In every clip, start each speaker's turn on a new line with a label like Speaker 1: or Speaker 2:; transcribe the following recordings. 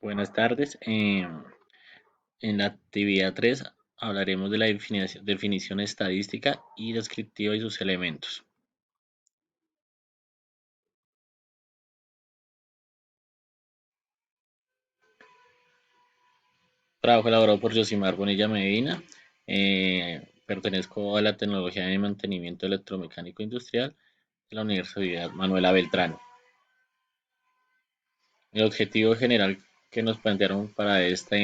Speaker 1: Buenas tardes. En la actividad 3 hablaremos de la definición estadística y descriptiva y sus elementos. Trabajo elaborado por Josimar Bonilla Medina. Pertenezco a la tecnología de mantenimiento electromecánico industrial de la Universidad Manuela Beltrán. El objetivo general que nos plantearon para esta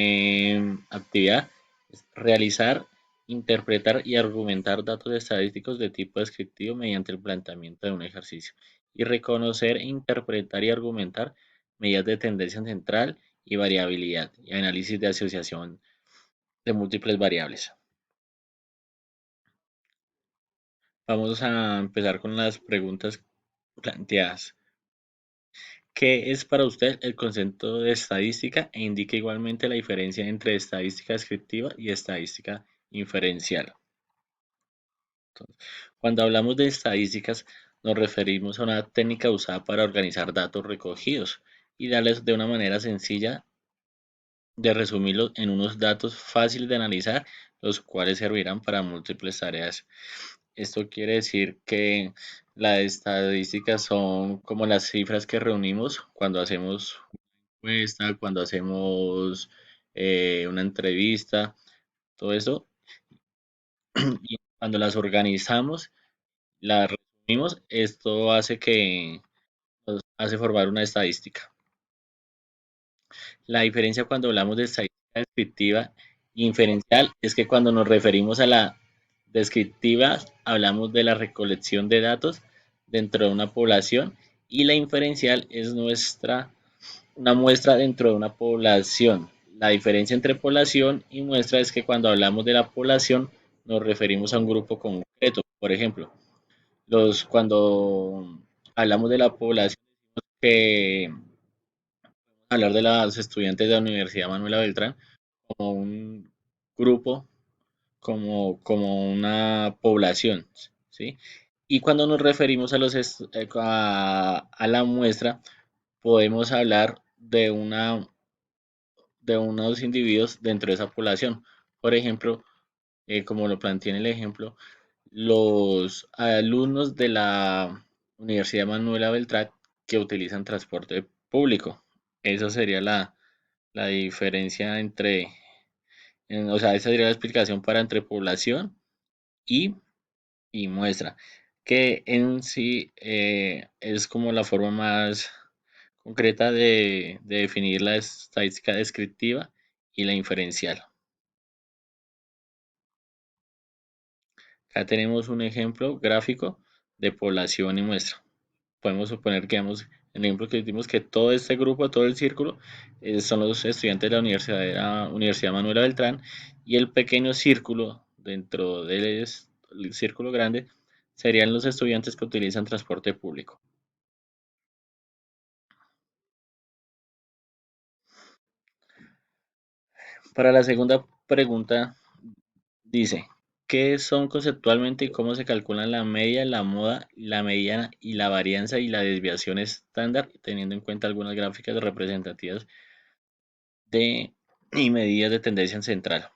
Speaker 1: actividad es realizar, interpretar y argumentar datos estadísticos de tipo descriptivo mediante el planteamiento de un ejercicio y reconocer, interpretar y argumentar medidas de tendencia central y variabilidad y análisis de asociación de múltiples variables. Vamos a empezar con las preguntas planteadas. ¿Qué es para usted el concepto de estadística e indica igualmente la diferencia entre estadística descriptiva y estadística inferencial? Cuando hablamos de estadísticas, nos referimos a una técnica usada para organizar datos recogidos y darles de una manera sencilla de resumirlos en unos datos fáciles de analizar, los cuales servirán para múltiples tareas. Esto quiere decir que las estadísticas son como las cifras que reunimos cuando hacemos encuesta, cuando hacemos una entrevista, todo eso, y cuando las organizamos, las resumimos, esto hace que nos hace formar una estadística. La diferencia cuando hablamos de estadística descriptiva e inferencial es que cuando nos referimos a la descriptiva hablamos de la recolección de datos dentro de una población y la inferencial es una muestra dentro de una población. La diferencia entre población y muestra es que cuando hablamos de la población nos referimos a un grupo concreto. Por ejemplo, cuando hablamos de la población, que hablar de los estudiantes de la Universidad Manuela Beltrán como un grupo, como una población, ¿sí? Y cuando nos referimos a la muestra, podemos hablar de unos individuos dentro de esa población. Por ejemplo, como lo planteé en el ejemplo, los alumnos de la Universidad Manuela Beltrán que utilizan transporte público. Esa sería la diferencia o sea, esa sería la explicación para entre población y, y muestra, que en sí es como la forma más concreta de definir la estadística descriptiva y la inferencial. Acá tenemos un ejemplo gráfico de población y muestra. Podemos suponer que, en el ejemplo que dimos, que todo este grupo, todo el círculo, son los estudiantes de la Universidad Manuela Beltrán y el pequeño círculo dentro del círculo grande serían los estudiantes que utilizan transporte público. Para la segunda pregunta, dice, ¿qué son conceptualmente y cómo se calculan la media, la moda, la mediana y la varianza y la desviación estándar, teniendo en cuenta algunas gráficas representativas y medidas de tendencia central?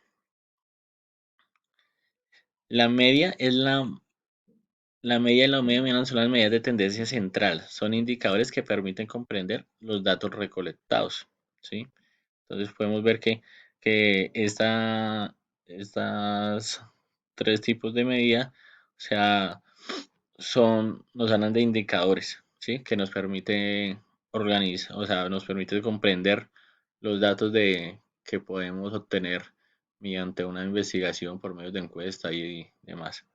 Speaker 1: La media es la media y la media mediana son las medidas de tendencia central. Son indicadores que permiten comprender los datos recolectados, ¿sí? Entonces podemos ver que estas tres tipos de medida, o sea, nos hablan de indicadores, ¿sí? Que nos permite organizar, o sea, nos permite comprender los datos que podemos obtener mediante una investigación por medio de encuesta y demás.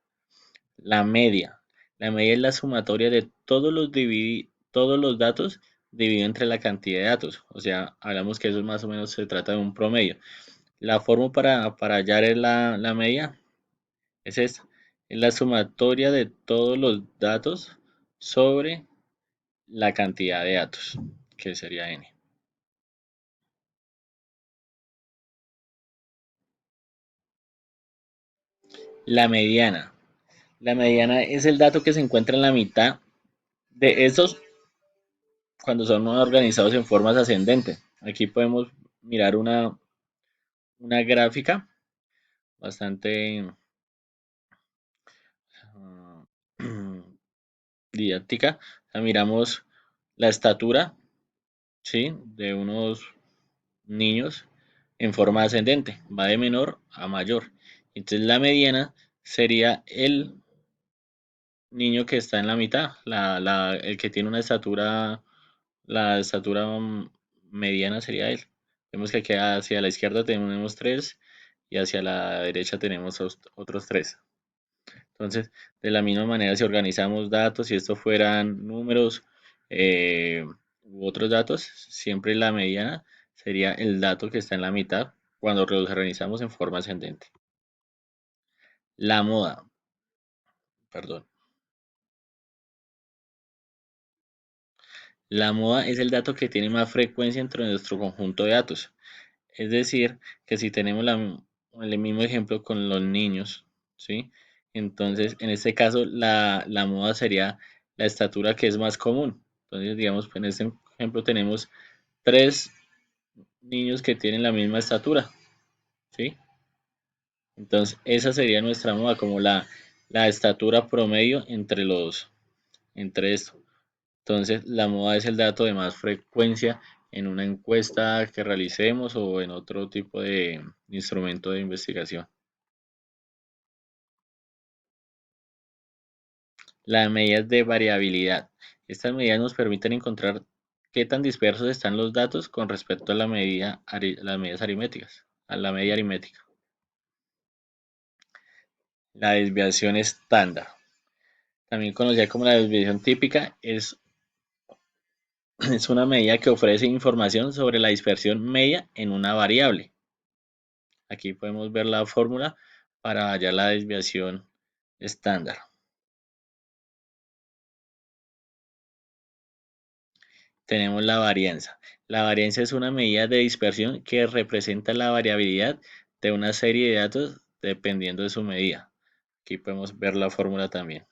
Speaker 1: La media. La media es la sumatoria de todos los datos dividido entre la cantidad de datos. O sea, hablamos que eso más o menos se trata de un promedio. La forma para hallar la media es esta. Es la sumatoria de todos los datos sobre la cantidad de datos, que sería n. La mediana. La mediana es el dato que se encuentra en la mitad de esos cuando son organizados en formas ascendentes. Aquí podemos mirar una gráfica bastante ah, didáctica. O sea, miramos la estatura, ¿sí? De unos niños en forma ascendente, va de menor a mayor. Entonces la mediana sería el niño que está en la mitad, el que tiene una estatura, la estatura mediana sería él. Vemos que aquí hacia la izquierda tenemos tres y hacia la derecha tenemos otros tres. Entonces, de la misma manera, si organizamos datos, si esto fueran números eh, u otros datos, siempre la mediana sería el dato que está en la mitad cuando los organizamos en forma ascendente. La moda, perdón. La moda es el dato que tiene más frecuencia entre nuestro conjunto de datos. Es decir, que si tenemos el mismo ejemplo con los niños, ¿sí? Entonces, en este caso, la moda sería la estatura que es más común. Entonces, digamos, pues, en este ejemplo tenemos tres niños que tienen la misma estatura, ¿sí? Entonces, esa sería nuestra moda, como la estatura promedio entre esto. Entonces, la moda es el dato de más frecuencia en una encuesta que realicemos o en otro tipo de instrumento de investigación. Las medidas de variabilidad. Estas medidas nos permiten encontrar qué tan dispersos están los datos con respecto a las medidas aritméticas, a la media aritmética. La desviación estándar, también conocida como la desviación típica, es una medida que ofrece información sobre la dispersión media en una variable. Aquí podemos ver la fórmula para hallar la desviación estándar. Tenemos la varianza. La varianza es una medida de dispersión que representa la variabilidad de una serie de datos dependiendo de su medida. Aquí podemos ver la fórmula también.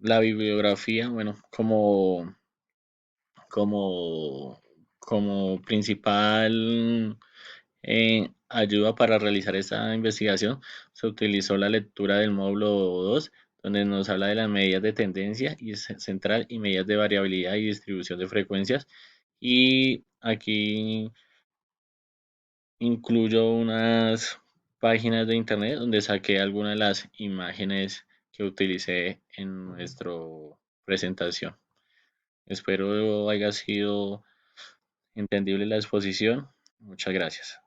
Speaker 1: La bibliografía, bueno, como, como principal ayuda para realizar esta investigación, se utilizó la lectura del módulo 2, donde nos habla de las medidas de tendencia y central y medidas de variabilidad y distribución de frecuencias. Y aquí incluyo unas páginas de internet donde saqué algunas de las imágenes que utilicé en nuestra presentación. Espero haya sido entendible la exposición. Muchas gracias.